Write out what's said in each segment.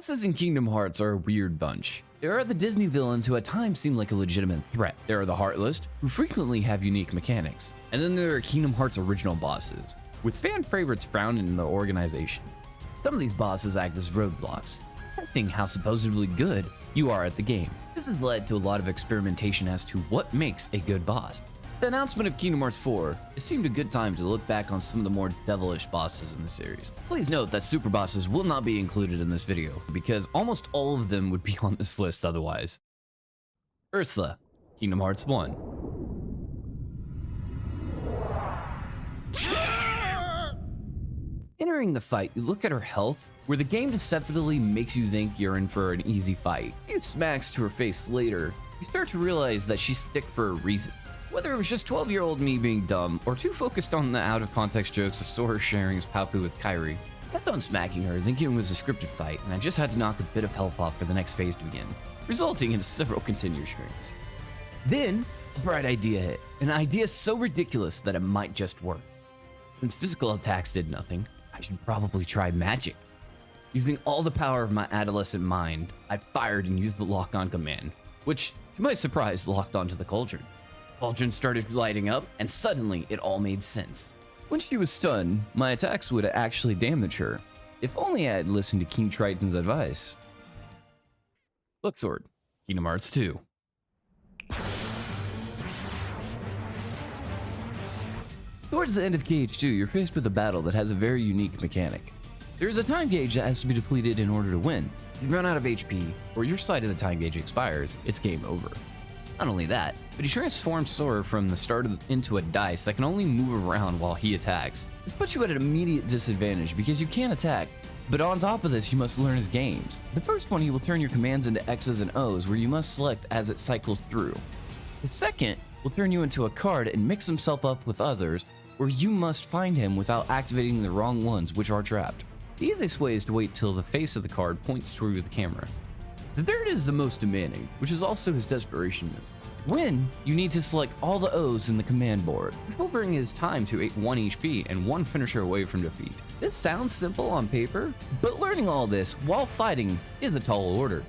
Bosses in Kingdom Hearts are a weird bunch. There are the Disney villains who at times seem like a legitimate threat. There are the Heartless, who frequently have unique mechanics. And then there are Kingdom Hearts original bosses, with fan favorites found in the organization. Some of these bosses act as roadblocks, testing how supposedly good you are at the game. This has led to a lot of experimentation as to what makes a good boss. The announcement of Kingdom Hearts 4, it seemed a good time to look back on some of the more devilish bosses in the series. Please note that super bosses will not be included in this video, because almost all of them would be on this list otherwise. Ursula, Kingdom Hearts 1. Entering the fight, you look at her health, where the game deceptively makes you think you're in for an easy fight. A few smacks to her face later, you start to realize that she's thick for a reason. Whether it was just 12-year-old me being dumb, or too focused on the out-of-context jokes of Sora sharing his papu with Kairi, I kept on smacking her thinking it was a scripted fight, and I just had to knock a bit of health off for the next phase to begin, resulting in several continue screens. Then, a bright idea hit, an idea so ridiculous that it might just work. Since physical attacks did nothing, I should probably try magic. Using all the power of my adolescent mind, I fired and used the lock-on command, which, to my surprise, locked onto the cauldron. Cauldron started lighting up, and suddenly it all made sense. When she was stunned, my attacks would actually damage her. If only I had listened to King Triton's advice. Luxord, Kingdom Hearts 2. Towards the end of KH2, you're faced with a battle that has a very unique mechanic. There is a time gauge that has to be depleted in order to win. If you run out of HP, or your side of the time gauge expires, it's game over. Not only that, but he transforms Sora from the start into a dice that can only move around while he attacks. This puts you at an immediate disadvantage because you can't attack, but on top of this you must learn his games. The first one, he will turn your commands into X's and O's where you must select as it cycles through. The second will turn you into a card and mix himself up with others where you must find him without activating the wrong ones, which are trapped. The easiest way is to wait till the face of the card points toward the camera. The third is the most demanding, which is also his desperation move. To win, you need to select all the O's in the command board, which will bring his time to 1 HP and 1 finisher away from defeat. This sounds simple on paper, but learning all this while fighting is a tall order.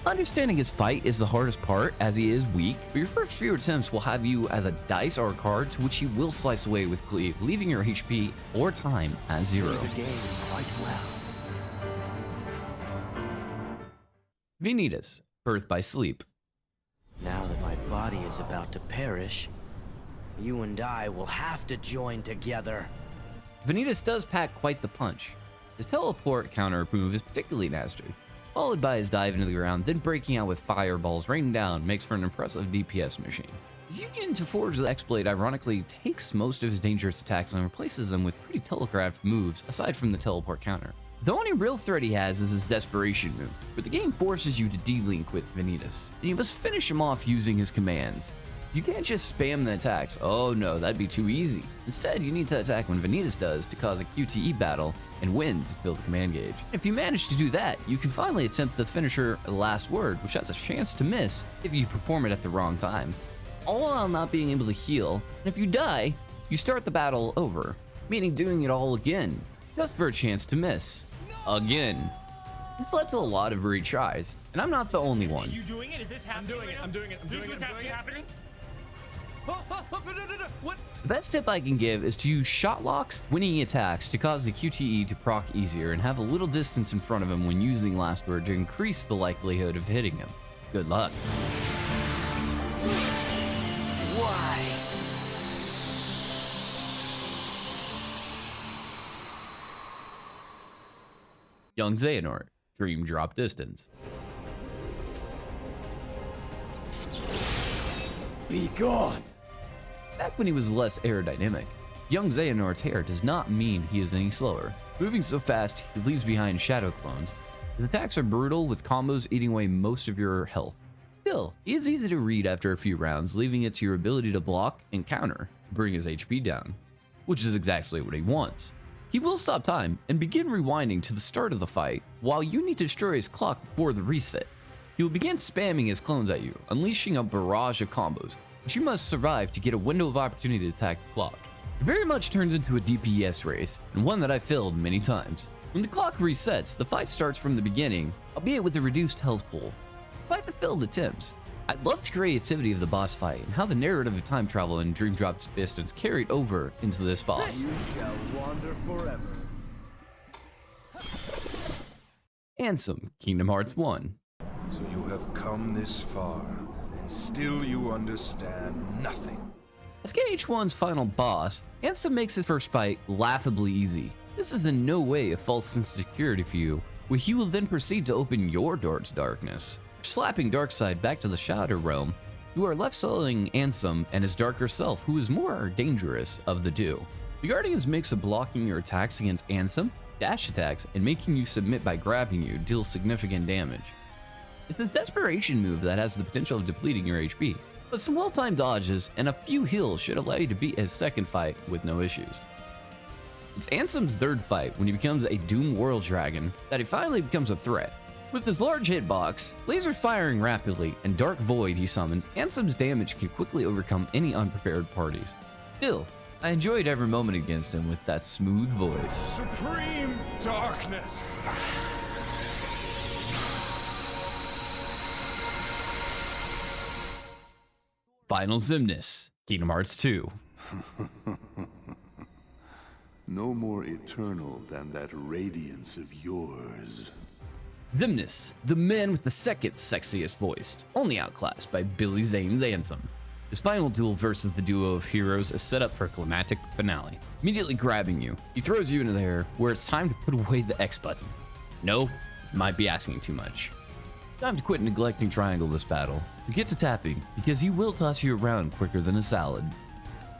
Understanding his fight is the hardest part, as he is weak, but your first few attempts will have you as a dice or a card to which he will slice away with cleave, leaving your HP or time at 0. The game quite well. Vanitas, birthed by sleep. Now that my body is about to perish, you and I will have to join together. Vanitas does pack quite the punch. His teleport counter move is particularly nasty, followed by his dive into the ground, then breaking out with fireballs raining down makes for an impressive DPS machine. His union to forge the exploit ironically takes most of his dangerous attacks and replaces them with pretty telegraphed moves aside from the teleport counter. The only real threat he has is his desperation move, where the game forces you to de-link with Vanitas, and you must finish him off using his commands. You can't just spam the attacks, oh no, that'd be too easy. Instead, you need to attack when Vanitas does to cause a QTE battle and win to fill the command gauge. If you manage to do that, you can finally attempt the finisher Last Word, which has a chance to miss if you perform it at the wrong time. All while not being able to heal, and if you die, you start the battle over, meaning doing it all again, just for a chance to miss. Again. This led to a lot of retries, and I'm not the only one. Are you doing it? Is this happening? I'm doing it. This is actually happening? What? The best tip I can give is to use shot locks, winning attacks to cause the QTE to proc easier and have a little distance in front of him when using Last Word to increase the likelihood of hitting him. Good luck. Why? Young Xehanort, Dream Drop Distance. Be gone! Back when he was less aerodynamic, young Xehanort's hair does not mean he is any slower. Moving so fast, he leaves behind shadow clones. His attacks are brutal, with combos eating away most of your health. Still, he is easy to read after a few rounds, leaving it to your ability to block and counter to bring his HP down, which is exactly what he wants. He will stop time and begin rewinding to the start of the fight, while you need to destroy his clock before the reset. He will begin spamming his clones at you, unleashing a barrage of combos, which you must survive to get a window of opportunity to attack the clock. It very much turns into a DPS race, and one that I failed many times. When the clock resets, the fight starts from the beginning, albeit with a reduced health pool. Despite the failed attempts, I loved the creativity of the boss fight and how the narrative of time travel and dream drop distance carried over into this boss. You shall wander forever. Ansem, Kingdom Hearts 1. So you have come this far, and still you understand nothing. As KH1's final boss, Ansem makes his first fight laughably easy. This is in no way a false sense of security for you, where he will then proceed to open your door to darkness. Slapping Darkseid back to the Shadow Realm, you are left soloing Ansem and his darker self, who is more dangerous of the two. Regarding his mix of blocking your attacks against Ansem, dash attacks, and making you submit by grabbing you deals significant damage. It's this desperation move that has the potential of depleting your HP, but some well-timed dodges and a few heals should allow you to beat his second fight with no issues. It's Ansem's third fight when he becomes a Doom World Dragon that he finally becomes a threat. With his large hitbox, lasers firing rapidly, and Dark Void he summons, Ansem's damage can quickly overcome any unprepared parties. Still, I enjoyed every moment against him with that smooth voice. Supreme darkness! Final Xemnas, Kingdom Hearts 2. No more eternal than that radiance of yours. Xemnas, the man with the second sexiest voice, only outclassed by Billy Zane's Ansem. His final duel versus the duo of heroes is set up for a climactic finale. Immediately grabbing you, he throws you into the air where it's time to put away the X button. No, might be asking too much. Time to quit neglecting Triangle this battle. Get to tapping, because he will toss you around quicker than a salad.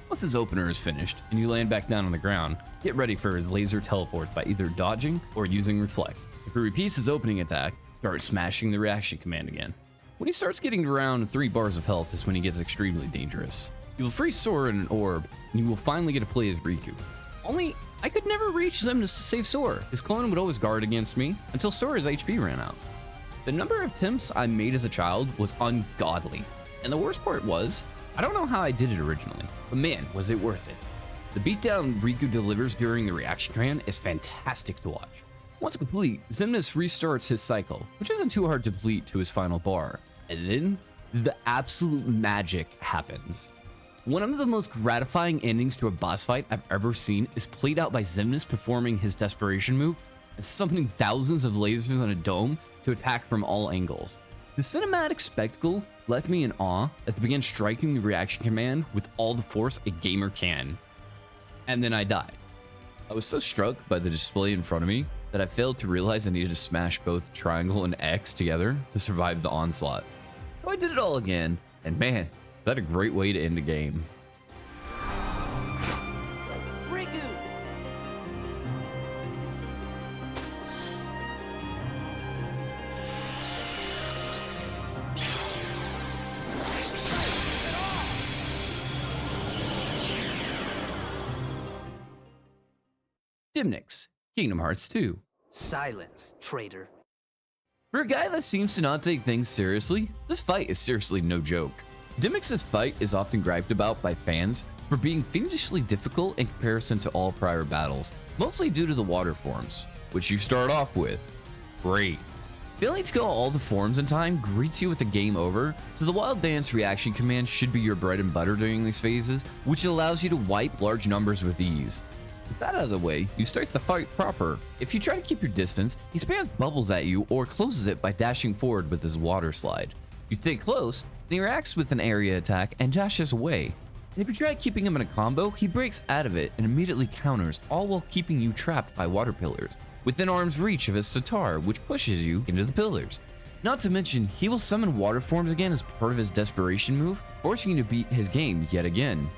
Once his opener is finished, and you land back down on the ground, get ready for his laser teleports by either dodging or using Reflect. If he repeats his opening attack, start smashing the reaction command again. When he starts getting to around 3 bars of health is when he gets extremely dangerous. You will freeze Sora in an orb, and you will finally get to play as Riku. Only, I could never reach Xemnas to save Sora. His clone would always guard against me, until Sora's HP ran out. The number of attempts I made as a child was ungodly. And the worst part was, I don't know how I did it originally, but man, was it worth it. The beatdown Riku delivers during the reaction command is fantastic to watch. Once complete, Xemnas restarts his cycle, which isn't too hard to complete to his final bar. And then, the absolute magic happens. One of the most gratifying endings to a boss fight I've ever seen is played out by Xemnas performing his desperation move and summoning thousands of lasers on a dome to attack from all angles. The cinematic spectacle left me in awe as I began striking the reaction command with all the force a gamer can. And then I died. I was so struck by the display in front of me that I failed to realize I needed to smash both triangle and X together to survive the onslaught. So I did it all again, and man, that a great way to end the game. Riku! Demyx, Kingdom Hearts 2. Silence, traitor. For a guy that seems to not take things seriously, this fight is seriously no joke. Demyx's fight is often griped about by fans for being fiendishly difficult in comparison to all prior battles, mostly due to the water forms, which you start off with. Great. Failing to kill all the forms in time greets you with a game over, so the Wild Dance reaction command should be your bread and butter during these phases, which allows you to wipe large numbers with ease. With that out of the way, you start the fight proper. If you try to keep your distance, he spams bubbles at you or closes it by dashing forward with his water slide. You stay close, and he reacts with an area attack and dashes away. And if you try keeping him in a combo, he breaks out of it and immediately counters, all while keeping you trapped by water pillars, within arm's reach of his sitar, which pushes you into the pillars. Not to mention, he will summon water forms again as part of his desperation move, forcing you to beat his game yet again.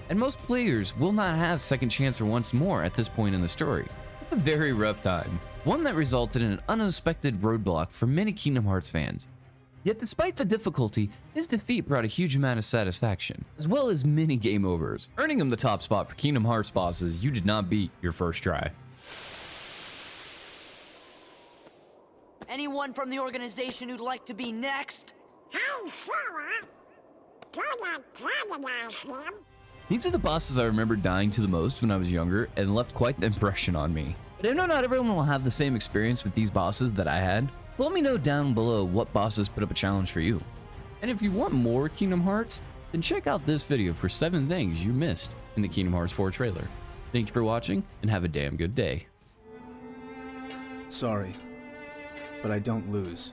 And most players will not have second chance or once more at this point in the story. It's a very rough time, one that resulted in an unexpected roadblock for many Kingdom Hearts fans. Yet despite the difficulty, his defeat brought a huge amount of satisfaction, as well as many game overs, earning him the top spot for Kingdom Hearts bosses you did not beat your first try. Anyone from the organization who'd like to be next? Hey, Sora! Gonna antagonize him? These are the bosses I remember dying to the most when I was younger and left quite the impression on me. But I know not everyone will have the same experience with these bosses that I had, so let me know down below what bosses put up a challenge for you. And if you want more Kingdom Hearts, then check out this video for 7 things you missed in the Kingdom Hearts 4 trailer. Thank you for watching, and have a damn good day. Sorry, but I don't lose.